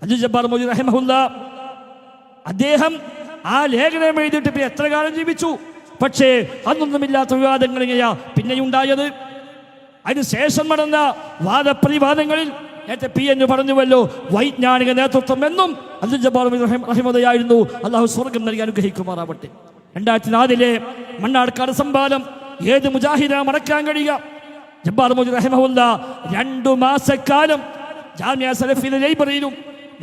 അബ്ദുൽ ജബ്ബാർ മൗലവി റഹിമഹുല്ല അദ്ദേഹം ആ ലേഖനം എഴുതിയിട്ട് എത്ര കാലം ജീവിച്ചു. പക്ഷേ അന്നൊന്നുമില്ലാത്ത വിവാദങ്ങൾ എങ്ങനെയാ പിന്നെയുണ്ടായത്? അതിന് ശേഷം നടന്ന വാദപ്രതിവാദങ്ങളിൽ നേരത്തെ PN പറഞ്ഞുവല്ലോ, വൈജ്ഞാനിക നേതൃത്വം എന്നും അബ്ദുൽ ജബ്ബാർ റഹിമഹുല്ലയായിരുന്നു. അള്ളാഹു സ്വർഗം നൽകി അനുഗ്രഹിക്കുമാറാവട്ടെ. 2004 മണ്ണാർക്കാട് സംവാദം ഏത് മുജാഹിദാ മറക്കാൻ കഴിയുക? ജബ്ബാർ മൗലവി റഹിമഹുല്ല 2 മാസക്കാലം ജാമിഅ സലഫിയിലെ ലൈബ്രറിയിലും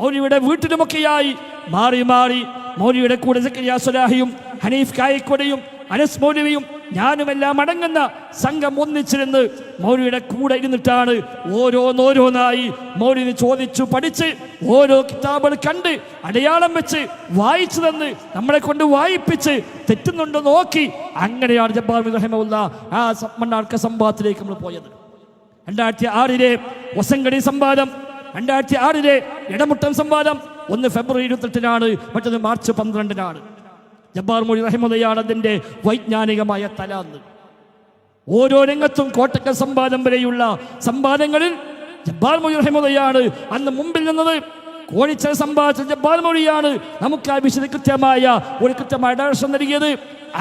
മൗലവിയുടെ വീട്ടിലുമൊക്കെയായി മാറി മാറി മൗലവിയുടെ കൂടെ സക്കരിയ സ്വലാഹിയും ഹനീഫ് കായക്കൊടിയും അനസ് മൗലവിയും ഞാനുമെല്ലാം അടങ്ങുന്ന സംഘം ഒന്നിച്ചിരുന്ന് മൗലവിയുടെ കൂടെ ഇരുന്നിട്ടാണ് ഓരോന്നായി മൗലവി ചോദിച്ചു പഠിച്ച് ഓരോ കിതാബുകൾ കണ്ട് അടയാളം വെച്ച് വായിച്ചു തന്ന് നമ്മളെ കൊണ്ട് വായിപ്പിച്ച് തെറ്റുന്നുണ്ടോ നോക്കി അങ്ങനെയാണ് ജബ്ബാർ റഹിമഹുല്ല ആ മണ്ണാർക്കാട് സംവാദത്തിലേക്ക് നമ്മൾ പോയത്. 2006 വസങ്കടി സംവാദം, 2006 ഇടമുട്ടം സംവാദം. ഒന്ന് ഫെബ്രുവരി 28 മറ്റൊന്ന് മാർച്ച് 12. ജബ്ബാർ മൗലവി റഹിമഹുല്ലയാണ് അതിൻ്റെ വൈജ്ഞാനികമായ തലാന്ന്. ഓരോ രംഗത്തും കോട്ടക്കൽ സംവാദം വരെയുള്ള സംവാദങ്ങളിൽ ജബ്ബാർ മൗലവി റഹിമഹുല്ലയാണ് അന്ന് മുമ്പിൽ നിന്നത്. കോഴിച്ചൽ സംവാദത്തിൽ ജബ്ബാർ മൗലവിയാണ് നമുക്ക് ആ വിഷയത്തിൽ കൃത്യമായ ഡയറക്ഷൻ നൽകിയത്.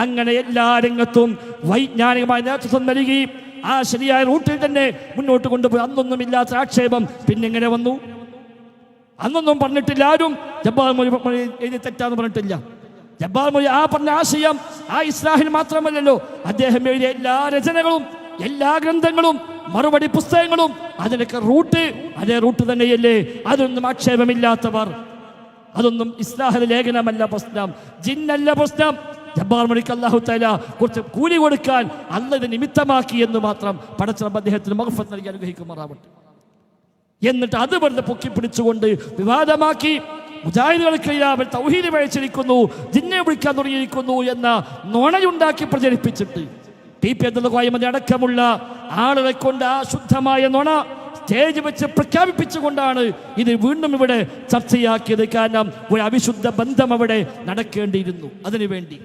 അങ്ങനെ എല്ലാ രംഗത്തും വൈജ്ഞാനികമായ നേതൃത്വം നൽകി ആ ശരിയായ റൂട്ടിൽ തന്നെ മുന്നോട്ട് കൊണ്ടുപോയി. അന്നൊന്നുമില്ലാത്ത ആക്ഷേപം പിന്നെങ്ങനെ വന്നു? അന്നൊന്നും പറഞ്ഞിട്ടില്ല ആരും. ജബ്ബാർ മൗലവി എഴുതി തെറ്റാന്ന് പറഞ്ഞിട്ടില്ല. ജബ്ബാർ മൗലവി ആ പറഞ്ഞ ആശയം ആ ഇസ്ലാഹിൽ മാത്രമല്ലല്ലോ, അദ്ദേഹം എഴുതിയ എല്ലാ രചനകളും എല്ലാ ഗ്രന്ഥങ്ങളും മറുപടി പുസ്തകങ്ങളും അതിനൊക്കെ അതേ റൂട്ട് തന്നെയല്ലേ? അതൊന്നും ആക്ഷേപമില്ലാത്തവർ. അതൊന്നും ഇസ്ലാഹിലെ ലേഖനമല്ല പ്രശ്നം, ജിന്നല്ല പ്രശ്നം. ജബ്ബാർ മൗലവിക്ക് അല്ലാഹു തആല കുറച്ച് കൂലി കൊടുക്കാൻ അല്ലാഹു നിമിത്തമാക്കി എന്ന് മാത്രം പടച്ചറബ് അദ്ദേഹത്തിന് മഗ്ഫിറത്ത് നൽകി അനുഗ്രഹിക്കുമാറാവട്ടെ. എന്നിട്ട് അത് വെറുതെ പൊക്കിപ്പിടിച്ചുകൊണ്ട് വിവാദമാക്കി മുജാഹിദുകൾക്കെല്ലാം അവർ തൗഹീദ് പഴിച്ചിരിക്കുന്നു, ജിന്നെ വിളിക്കാൻ തുടങ്ങിയിരിക്കുന്നു എന്ന നുണയുണ്ടാക്കി പ്രചരിപ്പിച്ചിട്ട് TP അബ്ദുൽ ഖായിം അടക്കമുള്ള ആളുകളെ കൊണ്ട് ആ ശുദ്ധമായ നുണ സ്റ്റേജ് വെച്ച് പ്രഖ്യാപിപ്പിച്ചുകൊണ്ടാണ് ഇത് വീണ്ടും ഇവിടെ ചർച്ചയാക്കിയത്. കാരണം ഒരു അവിശുദ്ധ ബന്ധം അവിടെ നടക്കേണ്ടിയിരുന്നു. അതിനുവേണ്ടി